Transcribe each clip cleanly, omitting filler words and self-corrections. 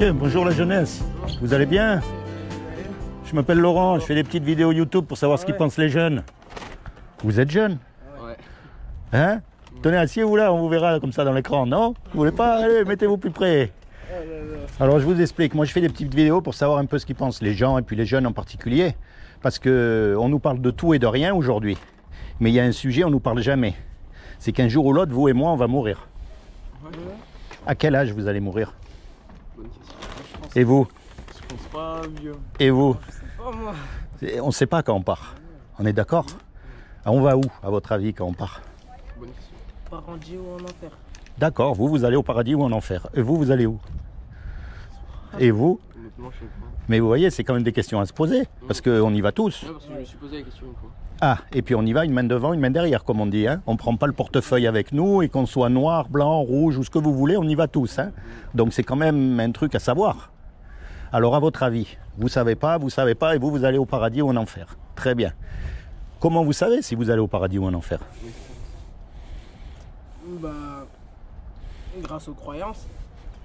Ok, bonjour la jeunesse. Vous allez bien? Je m'appelle Laurent, je fais des petites vidéos YouTube pour savoir ce qu'ils pensent les jeunes. Vous êtes jeune? Ouais. Hein? Tenez, asseyez-vous là, on vous verra comme ça dans l'écran, non? Vous voulez pas? Allez, mettez-vous plus près. Alors je vous explique, moi je fais des petites vidéos pour savoir un peu ce qu'ils pensent les gens et puis les jeunes en particulier. Parce qu'on nous parle de tout et de rien aujourd'hui. Mais il y a un sujet, on ne nous parle jamais. C'est qu'un jour ou l'autre, vous et moi, on va mourir. À quel âge vous allez mourir? Et vous? Je pense pas vieux. Et vous? Je sais pas moi. On ne sait pas quand on part. On est d'accord? On va où, à votre avis, quand on part? Bonne question. Paradis ou en enfer? D'accord, vous allez au paradis ou en enfer. Et vous allez où? Et vous? Honnêtement, je sais pas. Mais vous voyez, c'est quand même des questions à se poser, parce qu'on y va tous. Ouais, parce que je me suis posé la question une fois. Ah, et puis on y va une main devant, une main derrière, comme on dit. Hein. On ne prend pas le portefeuille avec nous, et qu'on soit noir, blanc, rouge, ou ce que vous voulez, on y va tous. Hein. Donc c'est quand même un truc à savoir. Alors à votre avis, vous savez pas, et vous allez au paradis ou en enfer. Très bien. Comment vous savez si vous allez au paradis ou en enfer? Bah, grâce aux croyances.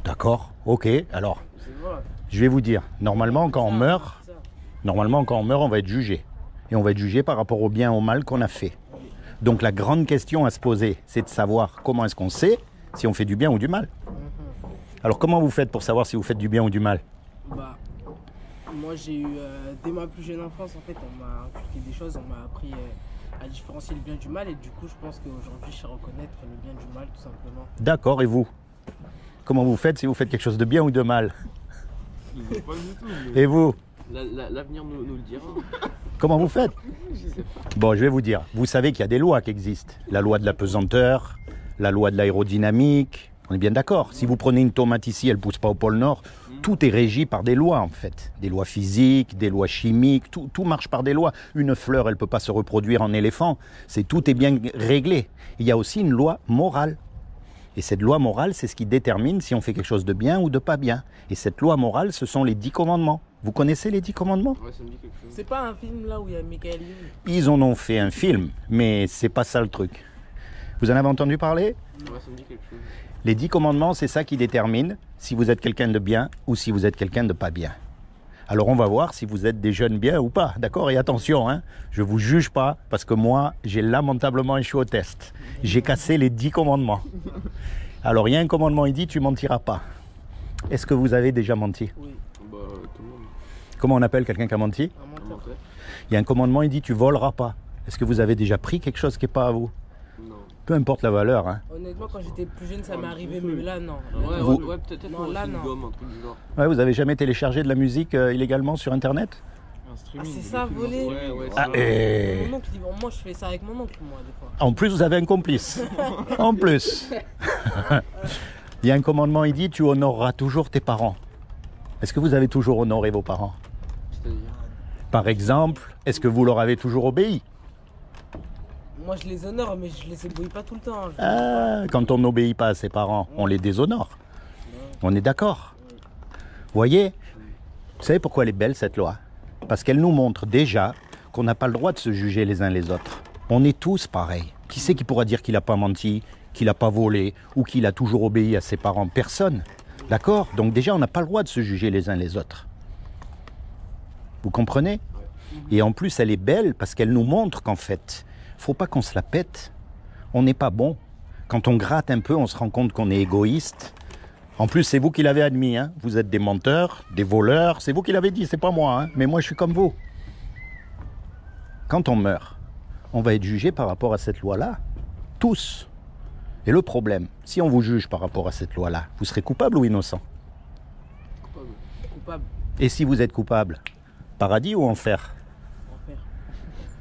D'accord, ok. Alors, C'est vrai. je vais vous dire, normalement quand on meurt, on va être jugé. Et on va être jugé par rapport au bien ou au mal qu'on a fait. Donc la grande question à se poser, c'est de savoir comment est-ce qu'on sait si on fait du bien ou du mal. Alors comment vous faites pour savoir si vous faites du bien ou du mal? Bah, moi j'ai eu, dès ma plus jeune enfance, en fait, on m'a inculqué des choses, on m'a appris à différencier le bien du mal. Et du coup, je pense qu'aujourd'hui, je sais reconnaître le bien du mal, tout simplement. D'accord, et vous? Comment vous faites si vous faites quelque chose de bien ou de mal? Pas du tout. Mais... Et vous? L'avenir nous le dira. Comment vous faites? Je sais pas. Bon, je vais vous dire. Vous savez qu'il y a des lois qui existent. La loi de la pesanteur, la loi de l'aérodynamique. On est bien d'accord. Si vous prenez une tomate ici, elle ne pousse pas au pôle Nord. Tout est régi par des lois, en fait. Des lois physiques, des lois chimiques. Tout marche par des lois. Une fleur, elle ne peut pas se reproduire en éléphant. Tout est bien réglé. Il y a aussi une loi morale. Et cette loi morale, c'est ce qui détermine si on fait quelque chose de bien ou de pas bien. Et cette loi morale, ce sont les 10 commandements. Vous connaissez les 10 commandements? Ouais, ça me dit quelque chose. C'est pas un film là où il y a Michael Youn? Ils en ont fait un film, mais c'est pas ça le truc. Vous en avez entendu parler? Ouais, ça me dit quelque chose. Les 10 commandements, c'est ça qui détermine si vous êtes quelqu'un de bien ou si vous êtes quelqu'un de pas bien. Alors on va voir si vous êtes des jeunes bien ou pas, d'accord? Et attention, hein, je ne vous juge pas, parce que moi, j'ai lamentablement échoué au test. J'ai cassé les 10 commandements. Alors il y a un commandement, il dit, tu mentiras pas. Est-ce que vous avez déjà menti? Oui. Bah, tout le monde. Comment on appelle quelqu'un qui a menti? Un menteur. Il y a un commandement, il dit, tu voleras pas. Est-ce que vous avez déjà pris quelque chose qui n'est pas à vous? Non. Peu importe la valeur, hein. Honnêtement, quand j'étais plus jeune, ça m'est arrivé, mais là, non. Ouais, Vous- ouais, peut-être Non, là, une non. gomme, un truc du genre. Ouais, vous avez jamais téléchargé de la musique illégalement sur Internet? Un streaming. Ah, c'est ça, voler? Ouais, Ah, et... Mon oncle, moi, je fais ça avec mon oncle, moi, des fois. En plus, vous avez un complice. En plus. Il y a un commandement, il dit, tu honoreras toujours tes parents. Est-ce que vous avez toujours honoré vos parents? C'est-à-dire. Par exemple, est-ce que vous leur avez toujours obéi? Moi, je les honore, mais je les éblouis pas tout le temps. Quand on n'obéit pas à ses parents, on les déshonore. On est d'accord? Vous voyez? Vous savez pourquoi elle est belle, cette loi? Parce qu'elle nous montre déjà qu'on n'a pas le droit de se juger les uns les autres. On est tous pareils. Qui c'est qui pourra dire qu'il n'a pas menti, qu'il n'a pas volé ou qu'il a toujours obéi à ses parents? Personne. D'accord? Donc déjà, on n'a pas le droit de se juger les uns les autres. Vous comprenez? Et en plus, elle est belle parce qu'elle nous montre qu'en fait, faut pas qu'on se la pète. On n'est pas bon. Quand on gratte un peu, on se rend compte qu'on est égoïste. En plus, c'est vous qui l'avez admis. Hein. Vous êtes des menteurs, des voleurs. C'est vous qui l'avez dit, c'est pas moi. Hein. Mais moi, je suis comme vous. Quand on meurt, on va être jugé par rapport à cette loi-là. Tous. Et le problème, si on vous juge par rapport à cette loi-là, vous serez coupable ou innocent? Coupable. Et si vous êtes coupable, paradis ou enfer? Enfer.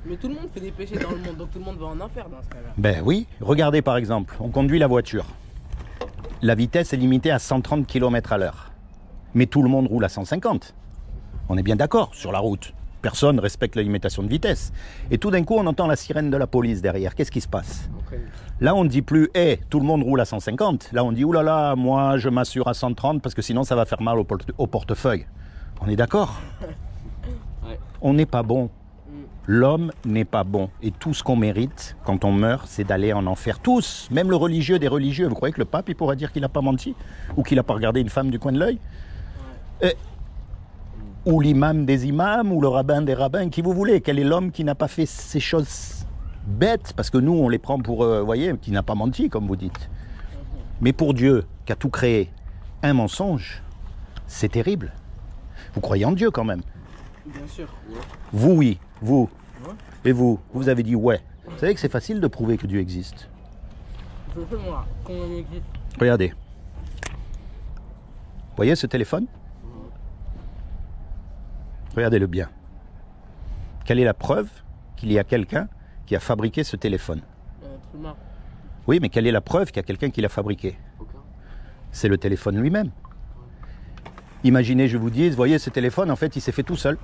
Mais tout le monde fait des péchés dans le monde, donc tout le monde va en enfer dans ce cas-là. Ben oui. Regardez par exemple, on conduit la voiture. La vitesse est limitée à 130 km à l'heure. Mais tout le monde roule à 150. On est bien d'accord sur la route. Personne ne respecte la limitation de vitesse. Et tout d'un coup, on entend la sirène de la police derrière. Qu'est-ce qui se passe? Là, on ne dit plus, hey, tout le monde roule à 150. Là, on dit, oulala, moi, je m'assure à 130 parce que sinon, ça va faire mal au portefeuille. On est d'accord? Ouais. On n'est pas bon. L'homme n'est pas bon. Et tout ce qu'on mérite, quand on meurt, c'est d'aller en enfer. Tous, même le religieux des religieux. Vous croyez que le pape, il pourra dire qu'il n'a pas menti? Ou qu'il n'a pas regardé une femme du coin de l'œil? Ou l'imam des imams, ou le rabbin des rabbins, qui vous voulez. Quel est l'homme qui n'a pas fait ces choses bêtes? Parce que nous, on les prend pour, voyez, qui n'a pas menti, comme vous dites. Mais pour Dieu, qui a tout créé, un mensonge, c'est terrible. Vous croyez en Dieu quand même? Bien sûr. Vous, oui. Vous. Ouais. Et vous avez dit ouais. Vous savez que c'est facile de prouver que Dieu existe. Je fais moi, qu'on en existe. Regardez. Vous voyez ce téléphone? Regardez-le bien. Quelle est la preuve qu'il y a quelqu'un qui a fabriqué ce téléphone? Être humain. Oui, mais quelle est la preuve qu'il y a quelqu'un qui l'a fabriqué? Aucun. C'est le téléphone lui-même. Imaginez, je vous dis, vous voyez ce téléphone, en fait, il s'est fait tout seul.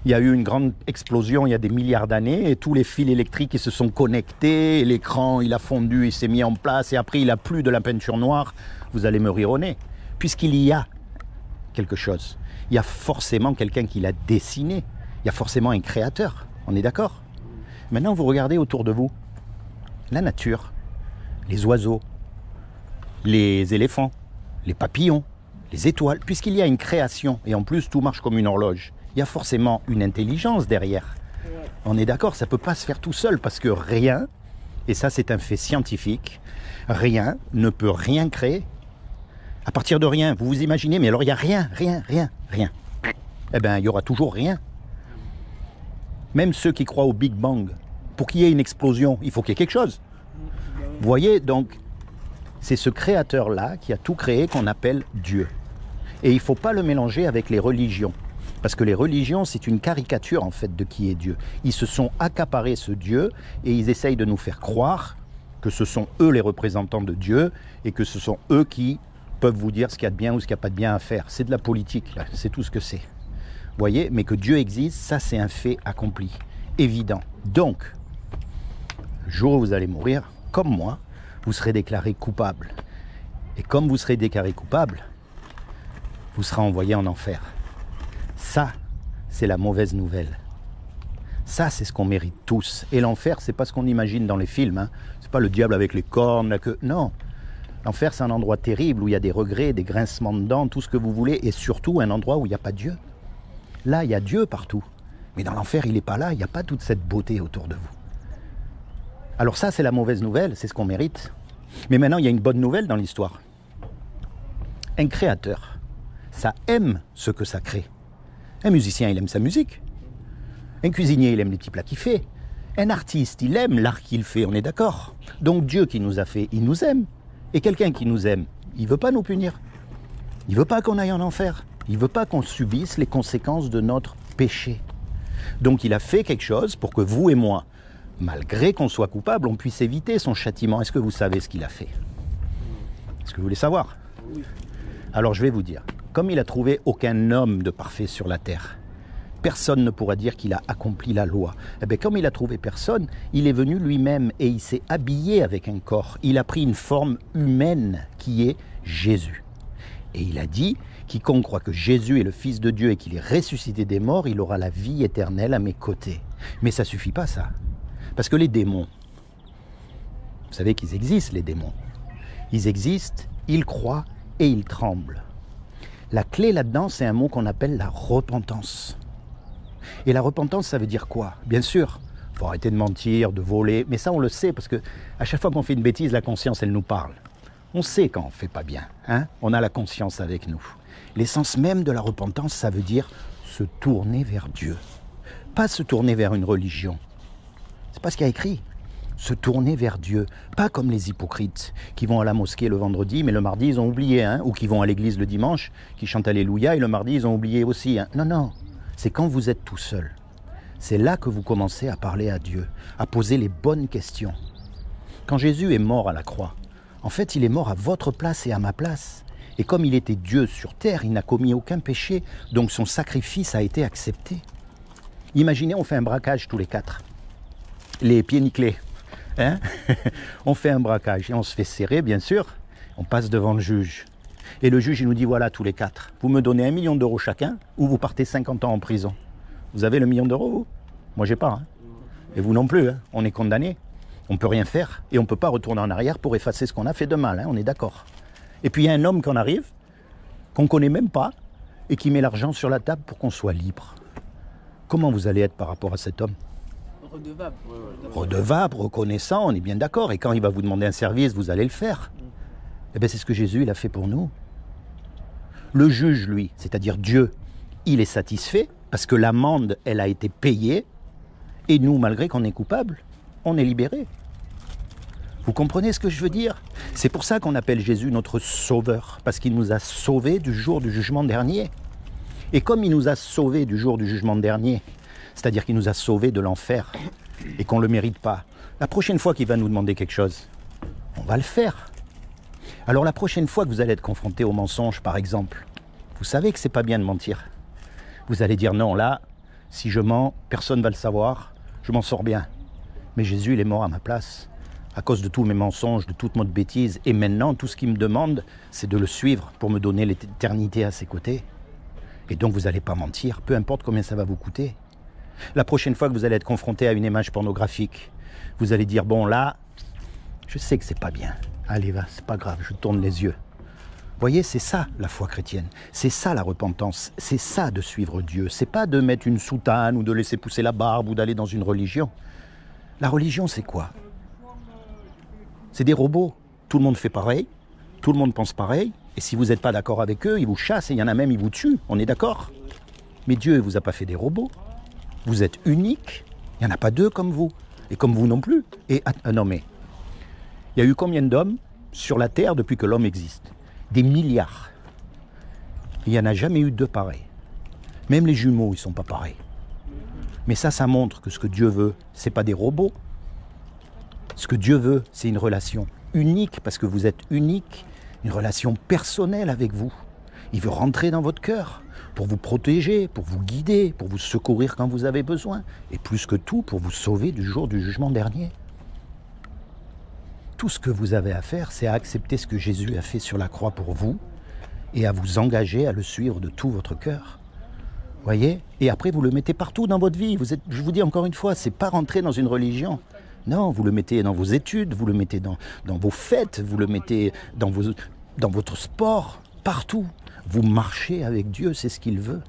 Il y a eu une grande explosion il y a des milliards d'années et tous les fils électriques ils se sont connectés, et l'écran il a fondu, il s'est mis en place et après il a plu de la peinture noire. Vous allez me rire au nez. Puisqu'il y a quelque chose, il y a forcément quelqu'un qui l'a dessiné, il y a forcément un créateur, on est d'accord? Maintenant vous regardez autour de vous, la nature, les oiseaux, les éléphants, les papillons, les étoiles, puisqu'il y a une création et en plus tout marche comme une horloge. Il y a forcément une intelligence derrière. Ouais. On est d'accord, ça ne peut pas se faire tout seul parce que rien, et ça c'est un fait scientifique, rien ne peut rien créer. À partir de rien, vous vous imaginez, mais alors il n'y a rien. Eh bien, il y aura toujours rien. Même ceux qui croient au Big Bang, pour qu'il y ait une explosion, il faut qu'il y ait quelque chose. Vous voyez, donc, c'est ce créateur-là qui a tout créé qu'on appelle Dieu. Et il ne faut pas le mélanger avec les religions. Parce que les religions, c'est une caricature en fait de qui est Dieu. Ils se sont accaparés ce Dieu et ils essayent de nous faire croire que ce sont eux les représentants de Dieu et que ce sont eux qui peuvent vous dire ce qu'il y a de bien ou ce qu'il n'y a pas de bien à faire. C'est de la politique, là. C'est tout ce que c'est. Vous voyez, mais que Dieu existe, ça c'est un fait accompli, évident. Donc, le jour où vous allez mourir, comme moi, vous serez déclaré coupable. Et comme vous serez déclaré coupable, vous serez envoyé en enfer. Ça, c'est la mauvaise nouvelle. Ça, c'est ce qu'on mérite tous. Et l'enfer, c'est pas ce qu'on imagine dans les films. Hein. C'est pas le diable avec les cornes, la queue. Non. L'enfer, c'est un endroit terrible où il y a des regrets, des grincements de dents, tout ce que vous voulez. Et surtout, un endroit où il n'y a pas Dieu. Là, il y a Dieu partout. Mais dans l'enfer, il n'est pas là. Il n'y a pas toute cette beauté autour de vous. Alors ça, c'est la mauvaise nouvelle. C'est ce qu'on mérite. Mais maintenant, il y a une bonne nouvelle dans l'histoire. Un créateur, ça aime ce que ça crée. Un musicien, il aime sa musique. Un cuisinier, il aime les petits plats qu'il fait. Un artiste, il aime l'art qu'il fait, on est d'accord. Donc Dieu qui nous a fait, il nous aime. Et quelqu'un qui nous aime, il ne veut pas nous punir. Il ne veut pas qu'on aille en enfer. Il ne veut pas qu'on subisse les conséquences de notre péché. Donc il a fait quelque chose pour que vous et moi, malgré qu'on soit coupable, on puisse éviter son châtiment. Est-ce que vous savez ce qu'il a fait? Est-ce que vous voulez savoir? Oui. Alors je vais vous dire. Comme il n'a trouvé aucun homme de parfait sur la terre, personne ne pourra dire qu'il a accompli la loi. Eh bien, comme il a trouvé personne, il est venu lui-même et il s'est habillé avec un corps. Il a pris une forme humaine qui est Jésus. Et il a dit, quiconque croit que Jésus est le Fils de Dieu et qu'il est ressuscité des morts, il aura la vie éternelle à mes côtés. Mais ça ne suffit pas ça. Parce que les démons, vous savez qu'ils existent les démons. Ils existent, ils croient et ils tremblent. La clé là-dedans, c'est un mot qu'on appelle la repentance. Et la repentance, ça veut dire quoi? Bien sûr, il faut arrêter de mentir, de voler, mais ça on le sait parce que à chaque fois qu'on fait une bêtise, la conscience, elle nous parle. On sait quand on ne fait pas bien, hein? On a la conscience avec nous. L'essence même de la repentance, ça veut dire se tourner vers Dieu. Pas se tourner vers une religion. C'est pas ce qu'il y a écrit. Se tourner vers Dieu, pas comme les hypocrites qui vont à la mosquée le vendredi, mais le mardi ils ont oublié, hein, ou qui vont à l'église le dimanche, qui chantent Alléluia, et le mardi ils ont oublié aussi. Hein. Non, c'est quand vous êtes tout seul. C'est là que vous commencez à parler à Dieu, à poser les bonnes questions. Quand Jésus est mort à la croix, en fait il est mort à votre place et à ma place. Et comme il était Dieu sur terre, il n'a commis aucun péché, donc son sacrifice a été accepté. Imaginez, on fait un braquage tous les quatre, les pieds nickelés. Hein? On fait un braquage et on se fait serrer, bien sûr. On passe devant le juge. Et le juge, il nous dit, voilà, tous les quatre, vous me donnez 1 million d'euros chacun ou vous partez 50 ans en prison. Vous avez le 1 million d'euros, vous? Moi, j'ai pas. Hein? Et vous non plus. Hein? On est condamnés. On ne peut rien faire et on ne peut pas retourner en arrière pour effacer ce qu'on a fait de mal. Hein? On est d'accord. Et puis, il y a un homme qui en arrive, qu'on ne connaît même pas, et qui met l'argent sur la table pour qu'on soit libre. Comment vous allez être par rapport à cet homme? Redevable. Redevable, reconnaissant, on est bien d'accord. Et quand il va vous demander un service, vous allez le faire. Eh bien, c'est ce que Jésus il a fait pour nous. Le juge, lui, c'est-à-dire Dieu, il est satisfait parce que l'amende, elle a été payée. Et nous, malgré qu'on est coupable, on est libéré. Vous comprenez ce que je veux dire? C'est pour ça qu'on appelle Jésus notre sauveur, parce qu'il nous a sauvés du jour du jugement dernier. Et comme il nous a sauvés du jour du jugement dernier, c'est-à-dire qu'il nous a sauvés de l'enfer et qu'on ne le mérite pas, la prochaine fois qu'il va nous demander quelque chose, on va le faire. Alors la prochaine fois que vous allez être confronté au mensonge, par exemple, vous savez que c'est pas bien de mentir. Vous allez dire non, là, si je mens, personne ne va le savoir, je m'en sors bien. Mais Jésus, il est mort à ma place, à cause de tous mes mensonges, de toute notre bêtise. Et maintenant, tout ce qu'il me demande, c'est de le suivre pour me donner l'éternité à ses côtés. Et donc, vous n'allez pas mentir, peu importe combien ça va vous coûter. La prochaine fois que vous allez être confronté à une image pornographique, vous allez dire, bon là, je sais que c'est pas bien. Allez, va, c'est pas grave, je tourne les yeux. Vous voyez, c'est ça la foi chrétienne. C'est ça la repentance. C'est ça de suivre Dieu. C'est pas de mettre une soutane ou de laisser pousser la barbe ou d'aller dans une religion. La religion, c'est quoi? C'est des robots. Tout le monde fait pareil. Tout le monde pense pareil. Et si vous n'êtes pas d'accord avec eux, ils vous chassent et il y en a même, ils vous tuent. On est d'accord? Mais Dieu ne vous a pas fait des robots. Vous êtes unique. Il n'y en a pas deux comme vous. Et comme vous non plus. Et non mais, il y a eu combien d'hommes sur la Terre depuis que l'homme existe? Des milliards. Il n'y en a jamais eu deux pareils. Même les jumeaux, ils ne sont pas pareils. Mais ça montre que ce que Dieu veut, ce n'est pas des robots. Ce que Dieu veut, c'est une relation unique, parce que vous êtes unique, une relation personnelle avec vous. Il veut rentrer dans votre cœur pour vous protéger, pour vous guider, pour vous secourir quand vous avez besoin, et plus que tout, pour vous sauver du jour du jugement dernier. Tout ce que vous avez à faire, c'est à accepter ce que Jésus a fait sur la croix pour vous et à vous engager à le suivre de tout votre cœur. Voyez? Et après, vous le mettez partout dans votre vie. Je vous dis encore une fois, c'est pas rentrer dans une religion. Non, vous le mettez dans vos études, vous le mettez dans vos fêtes, vous le mettez dans votre sport, partout. Vous marchez avec Dieu, c'est ce qu'il veut.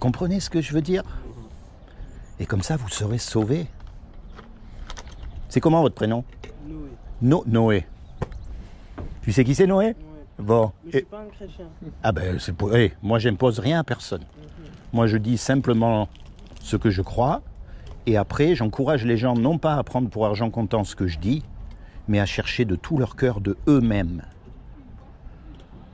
Comprenez ce que je veux dire? Et comme ça, vous serez sauvés. C'est comment votre prénom? Noé. Noé. Tu sais qui c'est Noé? Ouais. Bon. Mais je suis pas un chrétien. Ah ben, moi j'impose rien à personne. Moi je dis simplement ce que je crois, et après j'encourage les gens non pas à prendre pour argent comptant ce que je dis, mais à chercher de tout leur cœur de eux-mêmes.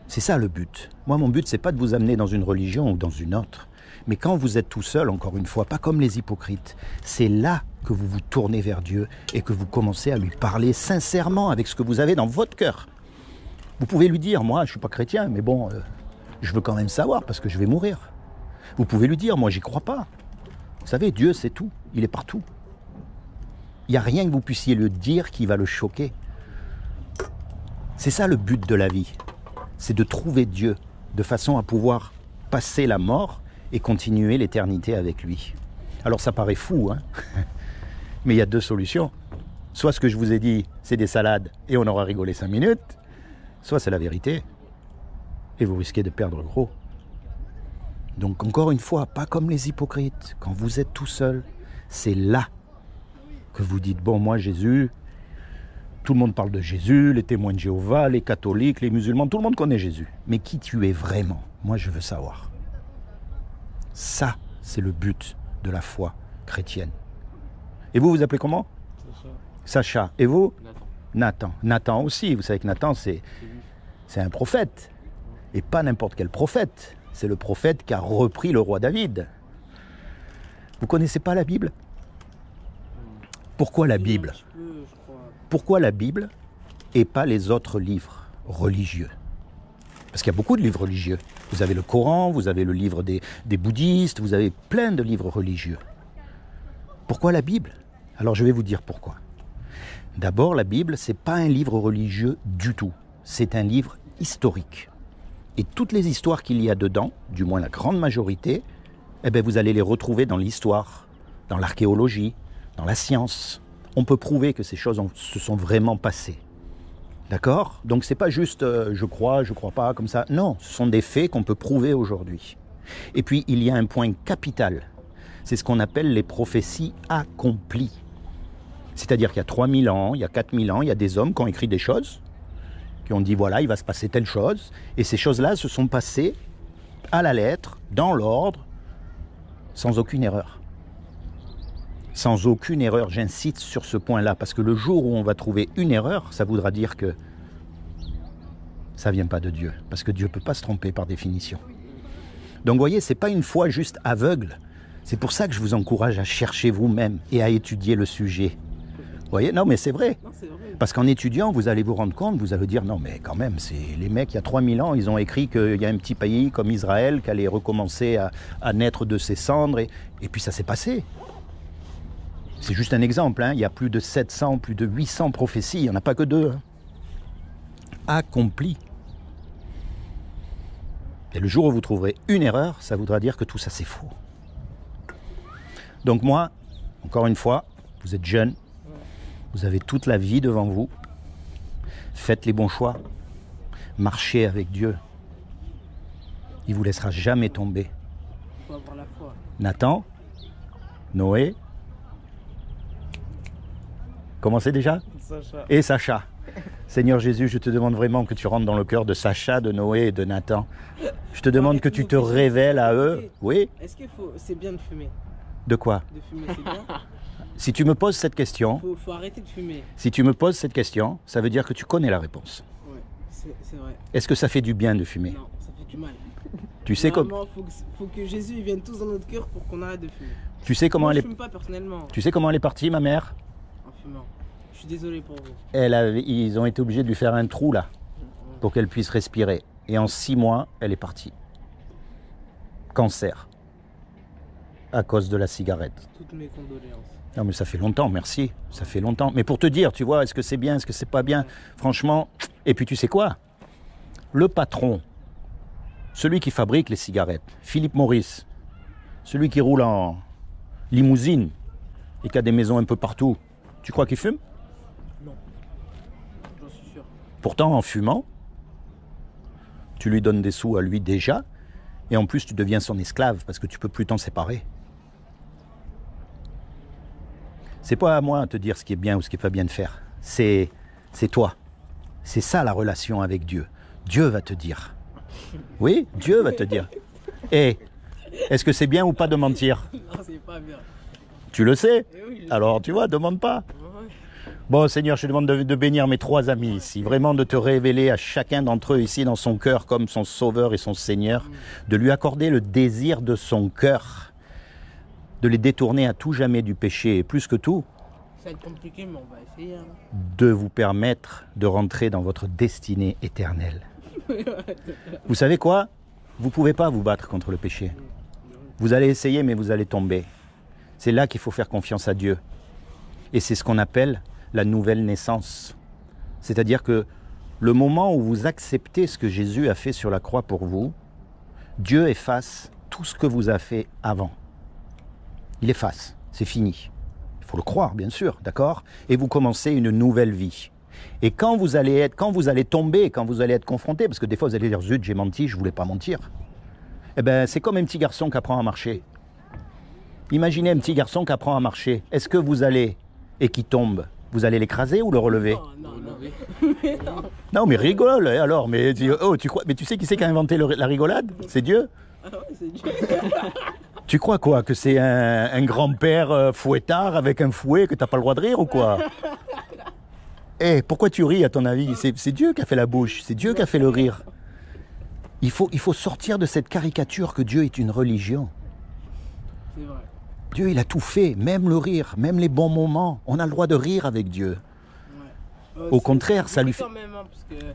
C'est ça le but. Moi mon but c'est pas de vous amener dans une religion ou dans une autre, mais quand vous êtes tout seul, encore une fois, pas comme les hypocrites, c'est là que vous vous tournez vers Dieu et que vous commencez à lui parler sincèrement avec ce que vous avez dans votre cœur. Vous pouvez lui dire, moi je ne suis pas chrétien, mais bon, je veux quand même savoir parce que je vais mourir. Vous pouvez lui dire, moi j'y crois pas. Vous savez, Dieu c'est tout, il est partout. Il n'y a rien que vous puissiez lui dire qui va le choquer. C'est ça le but de la vie, c'est de trouver Dieu de façon à pouvoir passer la mort et continuer l'éternité avec lui. Alors ça paraît fou, hein? Mais il y a deux solutions. Soit ce que je vous ai dit, c'est des salades et on aura rigolé 5 minutes, soit c'est la vérité et vous risquez de perdre gros. Donc encore une fois, pas comme les hypocrites. Quand vous êtes tout seul, c'est là que vous dites, bon moi Jésus, tout le monde parle de Jésus, les témoins de Jéhovah, les catholiques, les musulmans, tout le monde connaît Jésus. Mais qui tu es vraiment? Moi je veux savoir. Ça, c'est le but de la foi chrétienne. Et vous, vous appelez comment? Sacha. Et vous? Nathan. Nathan aussi. Vous savez que Nathan, c'est un prophète. Et pas n'importe quel prophète. C'est le prophète qui a repris le roi David. Vous connaissez pas la Bible? Pourquoi la Bible? Pourquoi la Bible et pas les autres livres religieux? Parce qu'il y a beaucoup de livres religieux. Vous avez le Coran, vous avez le livre des bouddhistes, vous avez plein de livres religieux. Pourquoi la Bible? Alors je vais vous dire pourquoi. D'abord, la Bible, ce n'est pas un livre religieux du tout. C'est un livre historique. Et toutes les histoires qu'il y a dedans, du moins la grande majorité, eh bien, vous allez les retrouver dans l'histoire, dans l'archéologie, dans la science. On peut prouver que ces choses se sont vraiment passées. D'accord? Donc c'est pas juste je crois pas, comme ça. Non, ce sont des faits qu'on peut prouver aujourd'hui. Et puis il y a un point capital. C'est ce qu'on appelle les prophéties accomplies. C'est-à-dire qu'il y a 3000 ans, il y a 4000 ans, il y a des hommes qui ont écrit des choses, qui ont dit voilà, il va se passer telle chose. Et ces choses-là se sont passées à la lettre, dans l'ordre, sans aucune erreur. Sans aucune erreur, j'insiste sur ce point-là, parce que le jour où on va trouver une erreur, ça voudra dire que ça ne vient pas de Dieu, parce que Dieu ne peut pas se tromper par définition. Donc vous voyez, ce n'est pas une foi juste aveugle, c'est pour ça que je vous encourage à chercher vous-même et à étudier le sujet. Vous voyez, non mais c'est vrai, Non, c'est vrai. parce qu'en étudiant, vous allez vous rendre compte, vous allez dire non mais quand même, c'est les mecs, il y a 3000 ans, ils ont écrit qu'il y a un petit pays comme Israël qui allait recommencer à naître de ses cendres, et puis ça s'est passé. C'est juste un exemple, hein. Il y a plus de 700, plus de 800 prophéties, il n'y en a pas que deux. Hein. Accomplies. Et le jour où vous trouverez une erreur, ça voudra dire que tout ça c'est faux. Donc moi, encore une fois, vous êtes jeune, vous avez toute la vie devant vous, faites les bons choix, marchez avec Dieu. Il ne vous laissera jamais tomber. Il faut avoir la foi. Nathan, Noé, comment c'est déjà? Sacha. Et Sacha. Seigneur Jésus, je te demande vraiment que tu rentres dans le cœur de Sacha, de Noé et de Nathan. Je te demande que tu te révèles à eux. Oui? Est-ce qu'il faut. C'est bien de fumer. De quoi? De fumer, c'est bien. Si tu me poses cette question, Faut arrêter de fumer. si tu me poses cette question, ça veut dire que tu connais la réponse. Ouais, c'est vrai. Est-ce que ça fait du bien de fumer? Non, ça fait du mal. Tu sais, Normalement, faut que Jésus il vienne tous dans notre cœur pour qu'on arrête de fumer. tu sais comment Moi, elle je est, fume pas personnellement tu sais comment elle est partie, ma mère? en fumant. Je suis désolé pour vous. Ils ont été obligés de lui faire un trou là, pour qu'elle puisse respirer. Et en 6 mois, elle est partie. Cancer. À cause de la cigarette. Toutes mes condoléances. Non mais ça fait longtemps, merci. Ça fait longtemps. Mais pour te dire, tu vois, est-ce que c'est bien, est-ce que c'est pas bien? Franchement, et puis tu sais quoi? Le patron, celui qui fabrique les cigarettes, Philippe Maurice, celui qui roule en limousine et qui a des maisons un peu partout, tu crois qu'il fume? Non. J'en suis sûr. Pourtant, en fumant, tu lui donnes des sous à lui déjà, et en plus tu deviens son esclave parce que tu peux plus t'en séparer. C'est pas à moi de te dire ce qui est bien ou ce qui est pas bien de faire. C'est toi. C'est ça la relation avec Dieu. Dieu va te dire. Oui, Dieu va te dire. Et est-ce que c'est bien ou pas de mentir? Non, c'est pas bien. Tu le sais? Eh oui, Alors tu vois, demande pas. Ouais. Bon Seigneur, je te demande de bénir mes 3 amis ici, vraiment de te révéler à chacun d'entre eux ici dans son cœur comme son Sauveur et son Seigneur, de lui accorder le désir de son cœur, de les détourner à tout jamais du péché et plus que tout, Ça va être compliqué, mais on va essayer. Hein. de vous permettre de rentrer dans votre destinée éternelle. Vous savez quoi? Vous ne pouvez pas vous battre contre le péché. Vous allez essayer, mais vous allez tomber. C'est là qu'il faut faire confiance à Dieu. Et c'est ce qu'on appelle la nouvelle naissance. C'est-à-dire que le moment où vous acceptez ce que Jésus a fait sur la croix pour vous, Dieu efface tout ce que vous avez fait avant. Il efface, c'est fini. Il faut le croire, bien sûr, d'accord? Et vous commencez une nouvelle vie. Et quand vous allez tomber, quand vous allez être confronté, parce que des fois vous allez dire zut, j'ai menti, je ne voulais pas mentir. Eh bien, c'est comme un petit garçon qui apprend à marcher. Imaginez un petit garçon qui apprend à marcher. Est-ce que vous allez, et qui tombe, vous allez l'écraser ou le relever? Non, non, Relever. mais non. Non, mais rigole, alors. Mais tu sais qui c'est qui a inventé la rigolade? C'est Dieu. Ah ouais, c'est dur. Tu crois quoi? Que c'est un grand-père fouettard avec un fouet que t'as pas le droit de rire ou quoi? Eh, pourquoi tu ris à ton avis? C'est Dieu qui a fait la bouche, c'est Dieu qui a fait le rire. Il faut sortir de cette caricature que Dieu est une religion. C'est vrai. Dieu, il a tout fait, même le rire, même les bons moments. On a le droit de rire avec Dieu. Ouais. Au C'est contraire, ça lui compliqué quand même, hein, parce que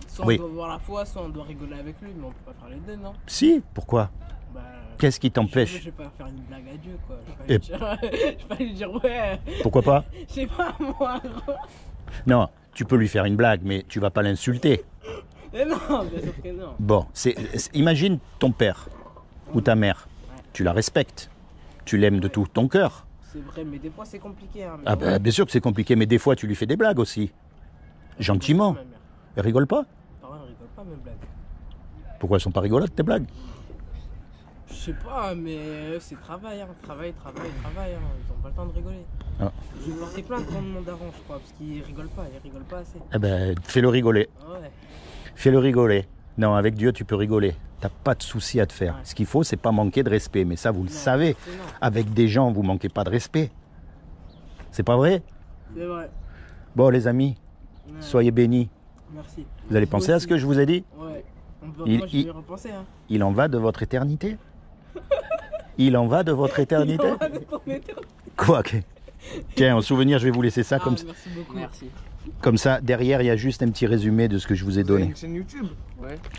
soit Oui. on doit voir la foi, soit on doit rigoler avec lui, mais on peut pas faire les deux, non? Si, pourquoi? Bah, Qu'est-ce qui je t'empêche? vais pas faire une blague à Dieu, quoi. Et- Je vais pas lui dire, ouais, Pourquoi pas? je sais pas moi. Non, tu peux lui faire une blague, mais tu vas pas l'insulter. Mais non, bien sûr que non. Bon, imagine ton père ou ta mère. Tu la respectes. Tu l'aimes de tout ton cœur. C'est vrai, mais des fois c'est compliqué. Hein, mais Ah ben, bien sûr que c'est compliqué, mais des fois tu lui fais des blagues aussi. Gentiment. Ma mère. Elle rigole pas? Parents, ils rigolent pas mes blagues. Pourquoi elles sont pas rigolotes tes blagues? Je sais pas, mais c'est travail, hein. Travail. Hein. Ils ont pas le temps de rigoler. Ah. Je vais porter plainte contre mon daron, je crois, parce qu'ils rigolent pas assez. Eh ben, fais-le rigoler. Ouais. Fais-le rigoler. Non, avec Dieu, tu peux rigoler. T'as pas de souci à te faire. Ouais. Ce qu'il faut, c'est pas manquer de respect. Mais ça, vous le Non, savez. c'est non. Avec des gens, vous manquez pas de respect. C'est pas vrai? C'est vrai. Bon, les amis, Ouais. soyez bénis. Merci. Vous allez penser à ce que je vous ai dit? Ouais. Moi, je vais y repenser, hein. Il en va de votre éternité. Il en va de votre éternité. Il en va de ton éternité. Quoi que... Tiens, en souvenir, je vais vous laisser ça Ah, comme, merci beaucoup. Merci. comme ça. Derrière, il y a juste un petit résumé de ce que je vous ai Vous avez donné. une chaîne YouTube?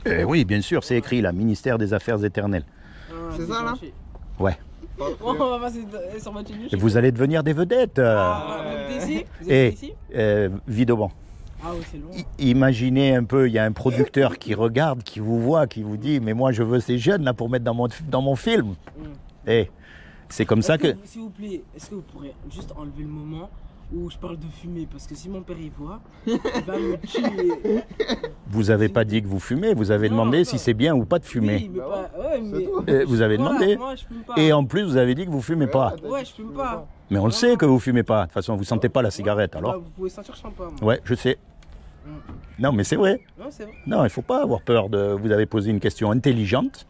Ouais. Oui, bien sûr, c'est écrit là, ministère des Affaires éternelles. Ah, C'est ça, là? gentil. Ouais. On va passer sur votre chaîne Et YouTube. vous allez devenir des vedettes. Ah, vous êtes ici? Vous Et êtes ici? Videoban. Ah oui, c'est loin. Imaginez un peu, il y a un producteur qui regarde, qui vous voit, qui vous dit, mais moi je veux ces jeunes là pour mettre dans mon film. Et c'est comme ça que... S'il vous plaît, est-ce que vous pourrez juste enlever le moment où je parle de fumer? Parce que si mon père y voit, il va me tuer. Vous avez pas dit que vous fumez, vous avez Non, demandé non. si c'est bien ou pas de fumer. Oui, mais pas. Ouais, mais. Vous avez Voilà, demandé. moi, je fume pas. Et en plus, vous avez dit que vous fumez pas. Ouais, je fume pas. Mais on le sait que vous fumez pas. De toute façon, vous sentez pas la cigarette, Bah, alors. vous pouvez sentir sympa, moi. Ouais, je sais. Mm. Non, mais c'est vrai. Non, c'est vrai. Non, il faut pas avoir peur de... Vous avez posé une question intelligente.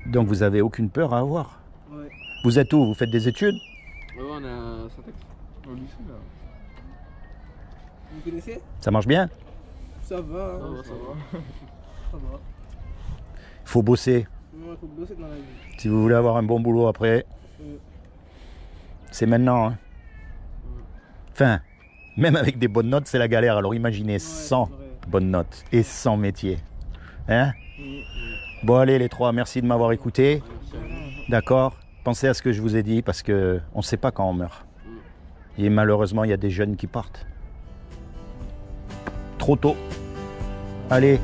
Donc vous avez aucune peur à avoir. Ouais. Vous êtes où? Vous faites des études? Ouais, on a Syntax. Au lycée, là. Vous connaissez? Ça marche bien? Ça va, hein. Ça va, ça va. Ça va. Il faut bosser. Non, il faut bosser dans la vie. Si vous voulez avoir un bon boulot après, c'est maintenant. Hein. Enfin, même avec des bonnes notes, c'est la galère. Alors imaginez 100 c'est vrai. bonnes notes et 100 métiers. Hein? Bon, allez les trois, merci de m'avoir écouté. D'accord? Pensez à ce que je vous ai dit parce que on ne sait pas quand on meurt. Et malheureusement, il y a des jeunes qui partent. Trop tôt. Allez,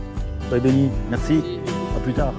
soyez bénis. Merci. À plus tard.